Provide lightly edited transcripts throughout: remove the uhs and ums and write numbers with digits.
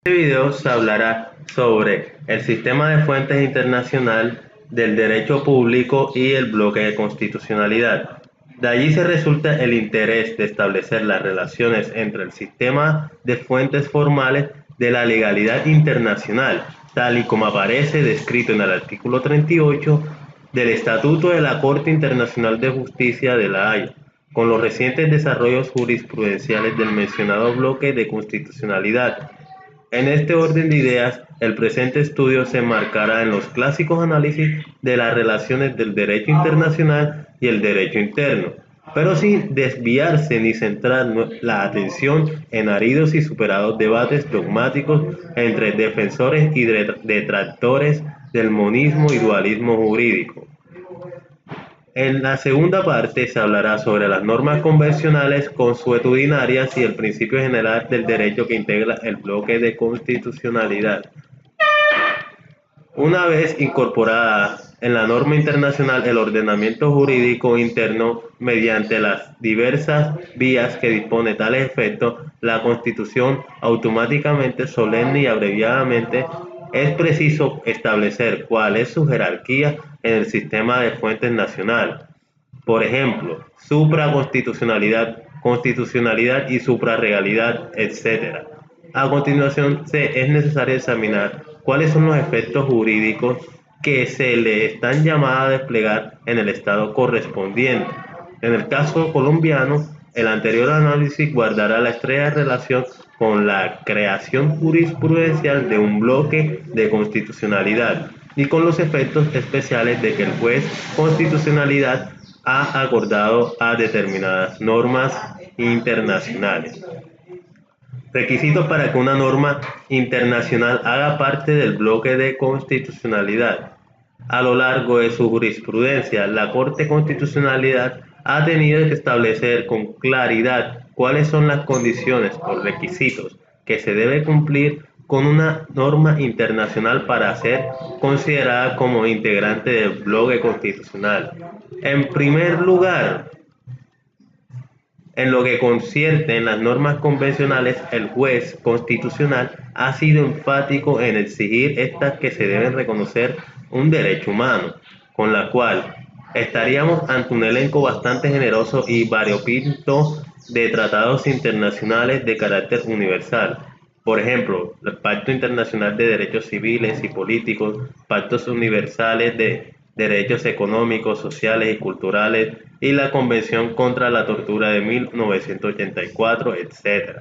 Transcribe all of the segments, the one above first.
Este video se hablará sobre el sistema de fuentes internacional del derecho público y el bloque de constitucionalidad. De allí se resulta el interés de establecer las relaciones entre el sistema de fuentes formales de la legalidad internacional, tal y como aparece descrito en el artículo 38 del Estatuto de la Corte Internacional de Justicia de La Haya, con los recientes desarrollos jurisprudenciales del mencionado bloque de constitucionalidad. En este orden de ideas, el presente estudio se enmarcará en los clásicos análisis de las relaciones del derecho internacional y el derecho interno, pero sin desviarse ni centrar la atención en áridos y superados debates dogmáticos entre defensores y detractores del monismo y dualismo jurídico. En la segunda parte se hablará sobre las normas convencionales consuetudinarias y el principio general del derecho que integra el bloque de constitucionalidad. Una vez incorporada en la norma internacional el ordenamiento jurídico interno mediante las diversas vías que dispone tales efectos, la Constitución automáticamente, solemne y abreviadamente es preciso establecer cuál es su jerarquía en el sistema de fuentes nacional. Por ejemplo, supraconstitucionalidad, constitucionalidad y suprarrealidad, etc. A continuación, es necesario examinar cuáles son los efectos jurídicos que se le están llamados a desplegar en el estado correspondiente. En el caso colombiano, el anterior análisis guardará la estrecha relación con la creación jurisprudencial de un bloque de constitucionalidad y con los efectos especiales de que el juez constitucionalidad ha acordado a determinadas normas internacionales. Requisitos para que una norma internacional haga parte del bloque de constitucionalidad. A lo largo de su jurisprudencia, la Corte de Constitucionalidad ha tenido que establecer con claridad cuáles son las condiciones o requisitos que se debe cumplir con una norma internacional para ser considerada como integrante del bloque constitucional. En primer lugar, en lo que concierne en las normas convencionales, el juez constitucional ha sido enfático en exigir estas que se deben reconocer un derecho humano, con la cual estaríamos ante un elenco bastante generoso y variopinto de tratados internacionales de carácter universal. Por ejemplo, el Pacto Internacional de Derechos Civiles y Políticos, pactos universales de derechos económicos, sociales y culturales, y la Convención contra la Tortura de 1984, etc.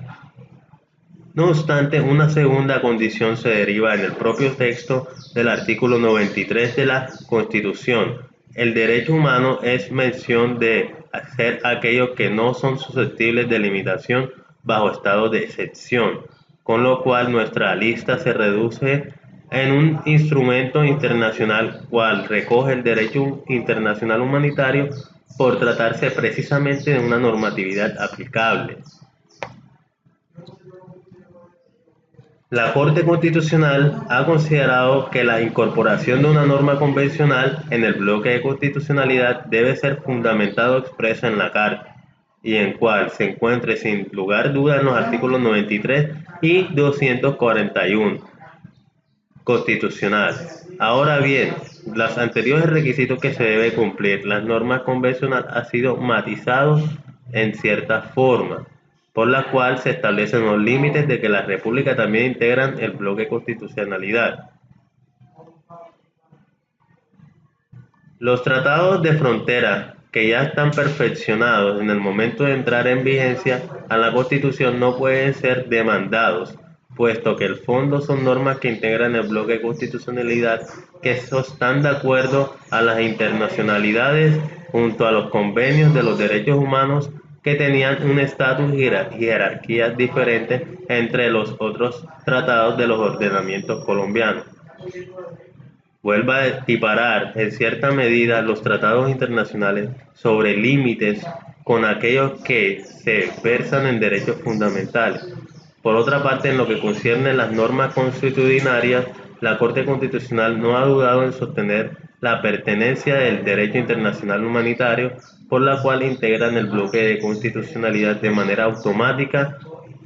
No obstante, una segunda condición se deriva en el propio texto del artículo 93 de la Constitución. El derecho humano es mención de hacer aquellos que no son susceptibles de limitación bajo estado de excepción, con lo cual nuestra lista se reduce en un instrumento internacional cual recoge el derecho internacional humanitario por tratarse precisamente de una normatividad aplicable. La Corte Constitucional ha considerado que la incorporación de una norma convencional en el bloque de constitucionalidad debe ser fundamentado expreso en la Carta, y en cual se encuentre sin lugar duda en los artículos 93 y 241 constitucional. Ahora bien, los anteriores requisitos que se debe cumplir, las normas convencionales han sido matizados en cierta forma, por la cual se establecen los límites de que la República también integran el bloque de constitucionalidad. Los tratados de frontera que ya están perfeccionados en el momento de entrar en vigencia a la Constitución no pueden ser demandados, puesto que el fondo son normas que integran el bloque de constitucionalidad que están de acuerdo a las internacionalidades junto a los convenios de los derechos humanos que tenían un estatus y jerarquías diferentes entre los otros tratados de los ordenamientos colombianos. Vuelve a equiparar en cierta medida los tratados internacionales sobre límites con aquellos que se versan en derechos fundamentales. Por otra parte, en lo que concierne las normas consuetudinarias, la Corte Constitucional no ha dudado en sostener la pertenencia del derecho internacional humanitario, por la cual integran el bloque de constitucionalidad de manera automática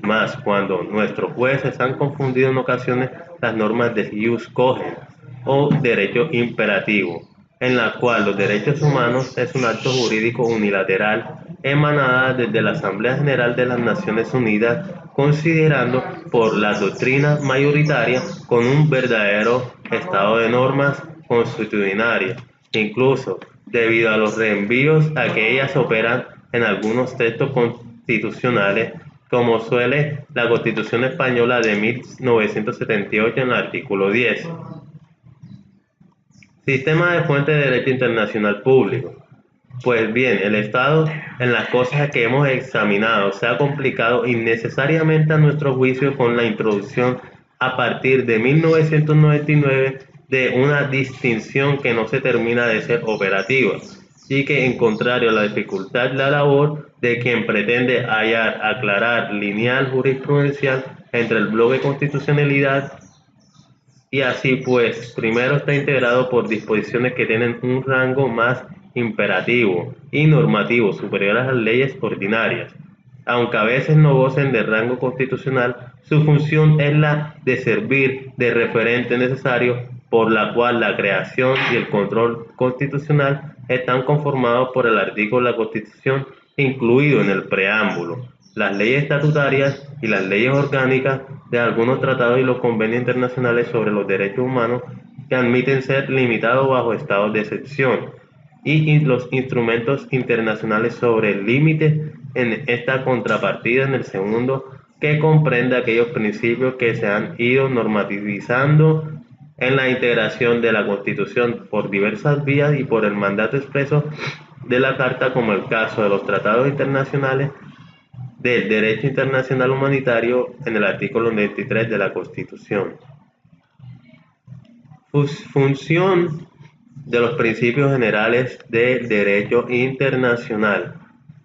Más cuando nuestros jueces han confundido en ocasiones las normas de jus cogens o derecho imperativo, en la cual los derechos humanos es un acto jurídico unilateral emanada desde la Asamblea General de las Naciones Unidas, considerando por la doctrina mayoritaria con un verdadero estado de normas constitucionarias, incluso debido a los reenvíos a que ellas operan en algunos textos constitucionales, como suele la Constitución Española de 1978 en el artículo 10. Sistema de fuente de derecho internacional público. Pues bien, el Estado en las cosas que hemos examinado se ha complicado innecesariamente a nuestro juicio con la introducción a partir de 1999 de una distinción que no se termina de ser operativa y que, en contrario a la dificultad, la labor de quien pretende hallar, aclarar lineal jurisprudencial entre el bloque de constitucionalidad y así pues, primero está integrado por disposiciones que tienen un rango más imperativo y normativo superior a las leyes ordinarias. Aunque a veces no gocen de rango constitucional, su función es la de servir de referente necesario por la cual la creación y el control constitucional están conformados por el artículo de la Constitución incluido en el preámbulo, las leyes estatutarias y las leyes orgánicas de algunos tratados y los convenios internacionales sobre los derechos humanos que admiten ser limitados bajo estados de excepción, y los instrumentos internacionales sobre el límite en esta contrapartida en el segundo, que comprende aquellos principios que se han ido normativizando en la integración de la Constitución por diversas vías y por el mandato expreso de la Carta, como el caso de los tratados internacionales del derecho internacional humanitario en el artículo 23 de la Constitución. Función de los principios generales del derecho internacional.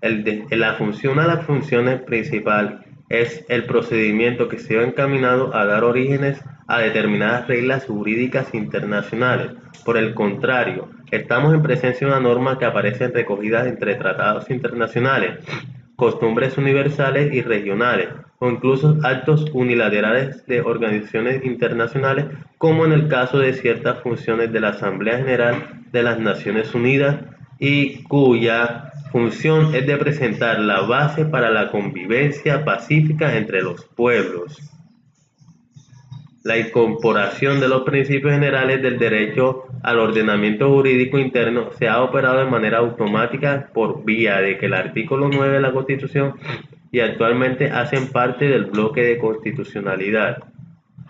Una de las funciones principales es el procedimiento que se va encaminado a dar orígenes a determinadas reglas jurídicas internacionales. Por el contrario, estamos en presencia de una norma que aparece recogida entre tratados internacionales, costumbres universales y regionales, o incluso actos unilaterales de organizaciones internacionales, como en el caso de ciertas funciones de la Asamblea General de las Naciones Unidas, y cuya función es de presentar la base para la convivencia pacífica entre los pueblos. La incorporación de los principios generales del derecho al ordenamiento jurídico interno se ha operado de manera automática por vía de que el artículo 9 de la Constitución y actualmente hacen parte del bloque de constitucionalidad.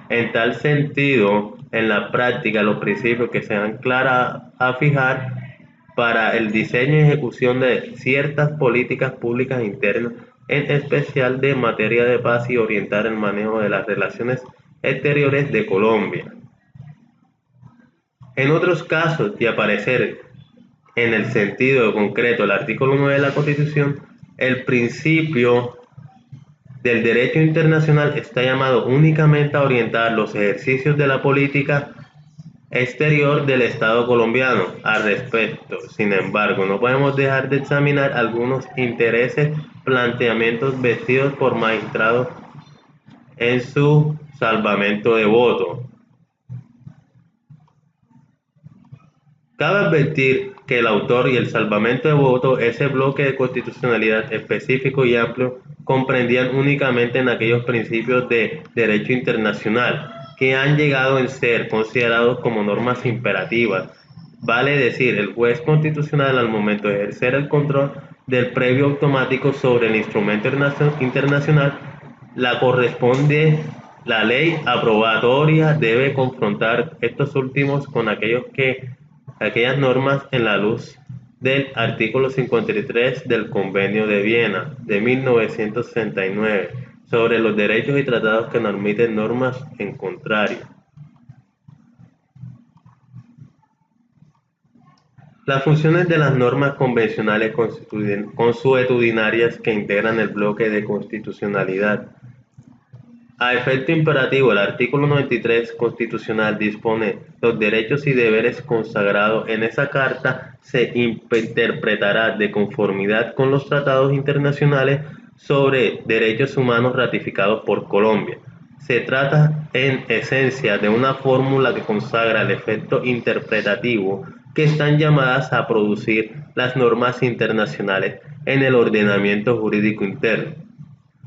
En tal sentido, en la práctica, los principios que se han clara a fijar para el diseño y ejecución de ciertas políticas públicas internas, en especial de materia de paz, y orientar el manejo de las relaciones exteriores de Colombia. En otros casos, de aparecer en el sentido concreto del artículo 9 de la Constitución, el principio del derecho internacional está llamado únicamente a orientar los ejercicios de la política exterior del Estado colombiano. Al respecto, sin embargo, no podemos dejar de examinar algunos intereses, planteamientos vestidos por magistrados en su salvamento de voto. Cabe advertir que el autor y el salvamento de voto, ese bloque de constitucionalidad específico y amplio, comprendían únicamente en aquellos principios de derecho internacional que han llegado a ser considerados como normas imperativas. Vale decir, el juez constitucional, al momento de ejercer el control del previo automático sobre el instrumento internacional, la ley aprobatoria debe confrontar estos últimos con aquellas normas en la luz del artículo 53 del Convenio de Viena de 1969 sobre los derechos y tratados que normiten normas en contrario. Las funciones de las normas convencionales consuetudinarias que integran el bloque de constitucionalidad. A efecto imperativo, el artículo 93 constitucional dispone: los derechos y deberes consagrados en esa carta se interpretará de conformidad con los tratados internacionales sobre Derechos Humanos ratificados por Colombia. Se trata en esencia de una fórmula que consagra el efecto interpretativo que están llamadas a producir las normas internacionales en el ordenamiento jurídico interno.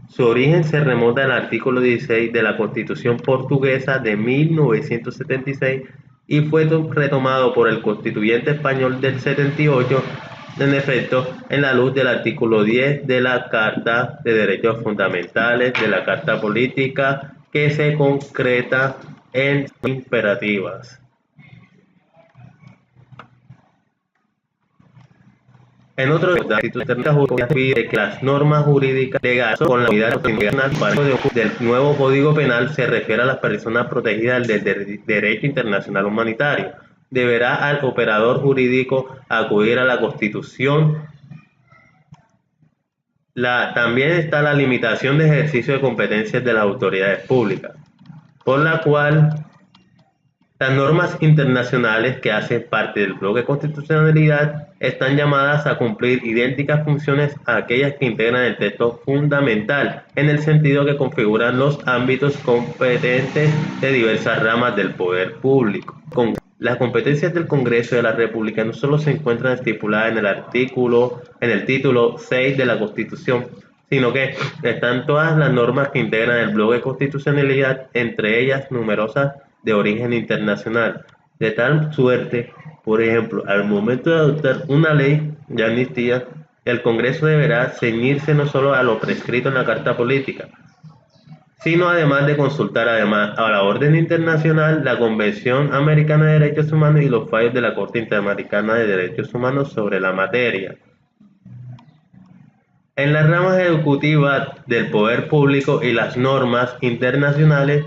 Su origen se remonta al artículo 16 de la Constitución portuguesa de 1976 y fue retomado por el constituyente español del 78, en efecto, en la luz del artículo 10 de la Carta de Derechos Fundamentales de la Carta Política, que se concreta en imperativas. En otro de la Constitución pide que las normas jurídicas legales con la unidad nacional del nuevo Código Penal se refiere a las personas protegidas del derecho internacional humanitario. Deberá al operador jurídico acudir a la Constitución. También está la limitación de ejercicio de competencias de las autoridades públicas, por la cual las normas internacionales que hacen parte del bloque de constitucionalidad están llamadas a cumplir idénticas funciones a aquellas que integran el texto fundamental, en el sentido que configuran los ámbitos competentes de diversas ramas del poder público. Las competencias del Congreso de la República no solo se encuentran estipuladas en el título 6 de la Constitución, sino que están todas las normas que integran el bloque de constitucionalidad, entre ellas numerosas de origen internacional, de tal suerte, por ejemplo, al momento de adoptar una ley de amnistía, el Congreso deberá ceñirse no solo a lo prescrito en la Carta Política, sino además de consultar a la orden internacional, la Convención Americana de Derechos Humanos y los fallos de la Corte Interamericana de Derechos Humanos sobre la materia. En las ramas ejecutivas del poder público y las normas internacionales,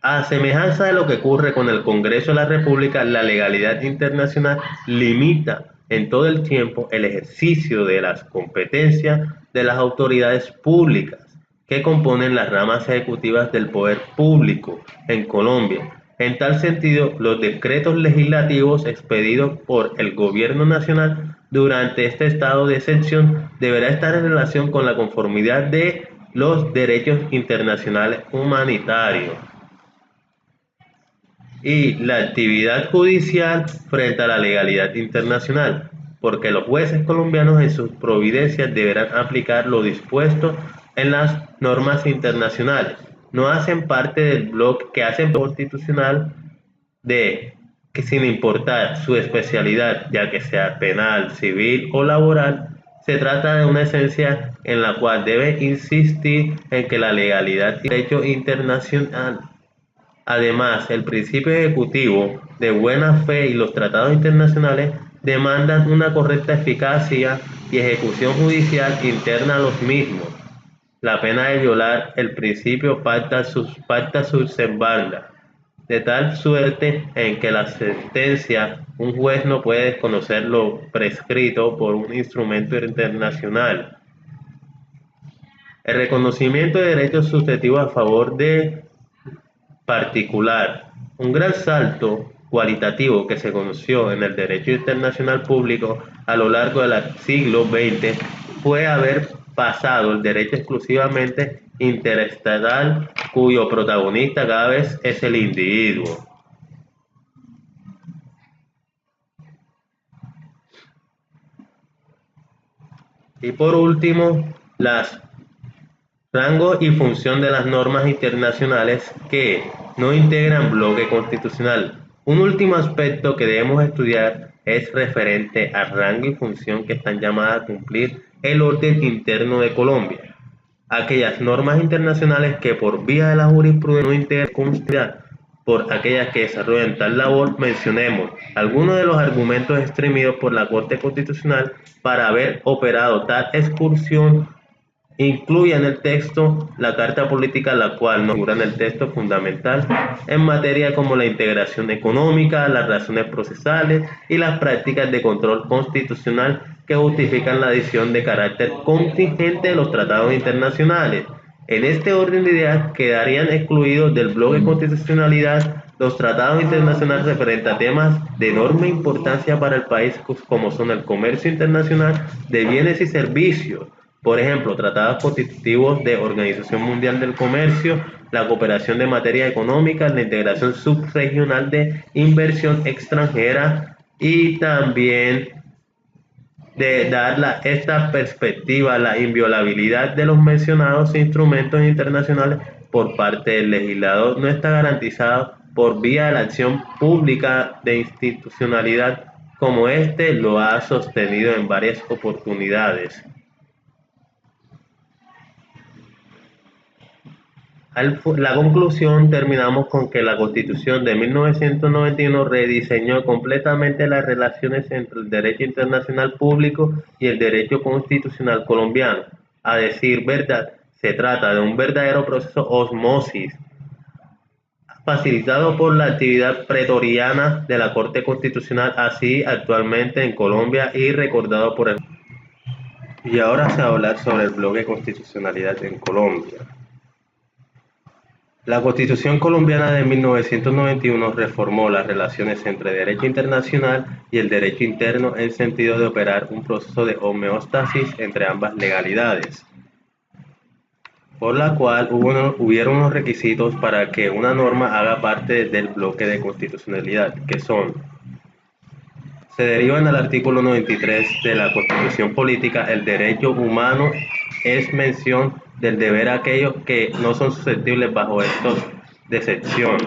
a semejanza de lo que ocurre con el Congreso de la República, la legalidad internacional limita en todo el tiempo el ejercicio de las competencias de las autoridades públicas que componen las ramas ejecutivas del poder público en Colombia. En tal sentido, los decretos legislativos expedidos por el Gobierno Nacional durante este estado de excepción deberá estar en relación con la conformidad de los derechos internacionales humanitarios y la actividad judicial frente a la legalidad internacional, porque los jueces colombianos en sus providencias deberán aplicar lo dispuesto en las normas internacionales. No hacen parte del bloque que hacen constitucional que sin importar su especialidad, ya que sea penal, civil o laboral, se trata de una esencia en la cual debe insistir en que la legalidad y el derecho internacional. Además, el principio ejecutivo de buena fe y los tratados internacionales demandan una correcta eficacia y ejecución judicial interna a los mismos. La pena de violar el principio pacta subservanda, de tal suerte en que la sentencia un juez no puede desconocer lo prescrito por un instrumento internacional. El reconocimiento de derechos subjetivos a favor de particular. Un gran salto cualitativo que se conoció en el derecho internacional público a lo largo del siglo XX fue haber pasado el derecho exclusivamente interestatal, cuyo protagonista cada vez es el individuo. Y por último, las rango y función de las normas internacionales que no integran bloque constitucional. Un último aspecto que debemos estudiar es referente al rango y función que están llamadas a cumplir el orden interno de Colombia. Aquellas normas internacionales que por vía de la jurisprudencia no integran constitucionalidad, por aquellas que desarrollan tal labor, mencionemos algunos de los argumentos exprimidos por la Corte Constitucional para haber operado tal excursión. Incluye en el texto la Carta Política, la cual no figura en el texto fundamental en materia como la integración económica, las razones procesales y las prácticas de control constitucional que justifican la adición de carácter contingente de los tratados internacionales. En este orden de ideas quedarían excluidos del bloque de constitucionalidad los tratados internacionales referentes a temas de enorme importancia para el país, como son el comercio internacional de bienes y servicios, Por ejemplo, tratados constitutivos de Organización Mundial del Comercio, la cooperación de materia económica, la integración subregional de inversión extranjera y también de dar esta perspectiva, la inviolabilidad de los mencionados instrumentos internacionales por parte del legislador no está garantizado por vía de la acción pública de institucionalidad como éste lo ha sostenido en varias oportunidades. La conclusión terminamos con que la Constitución de 1991 rediseñó completamente las relaciones entre el derecho internacional público y el derecho constitucional colombiano. A decir verdad, se trata de un verdadero proceso osmosis, facilitado por la actividad pretoriana de la Corte Constitucional, así actualmente en Colombia y recordado por el... Y ahora se va a hablar sobre el bloque de constitucionalidad en Colombia. La Constitución colombiana de 1991 reformó las relaciones entre derecho internacional y el derecho interno en sentido de operar un proceso de homeostasis entre ambas legalidades, por la cual hubieron unos requisitos para que una norma haga parte del bloque de constitucionalidad, que son: se derivan del artículo 93 de la Constitución Política, el derecho humano es mención del deber a aquellos que no son susceptibles bajo estos de excepción.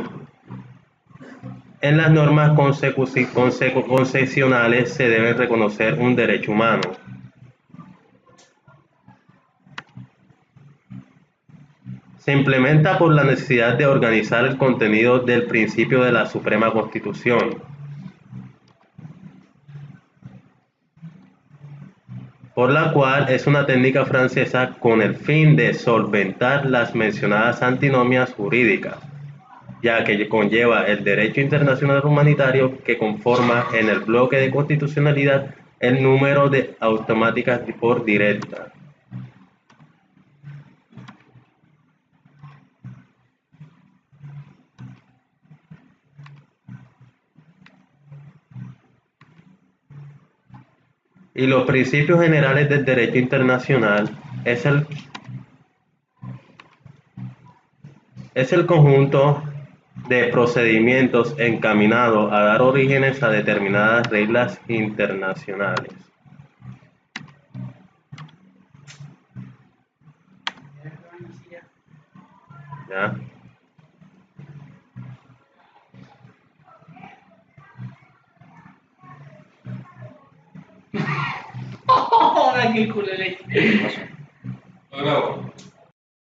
En las normas concesionales se debe reconocer un derecho humano. Se implementa por la necesidad de organizar el contenido del principio de la Suprema Constitución, por la cual es una técnica francesa con el fin de solventar las mencionadas antinomias jurídicas, ya que conlleva el derecho internacional humanitario que conforma en el bloque de constitucionalidad el número de automáticas por directa. Y los principios generales del derecho internacional es el conjunto de procedimientos encaminado a dar orígenes a determinadas reglas internacionales. ¿Ya? ¡Oh, qué culo!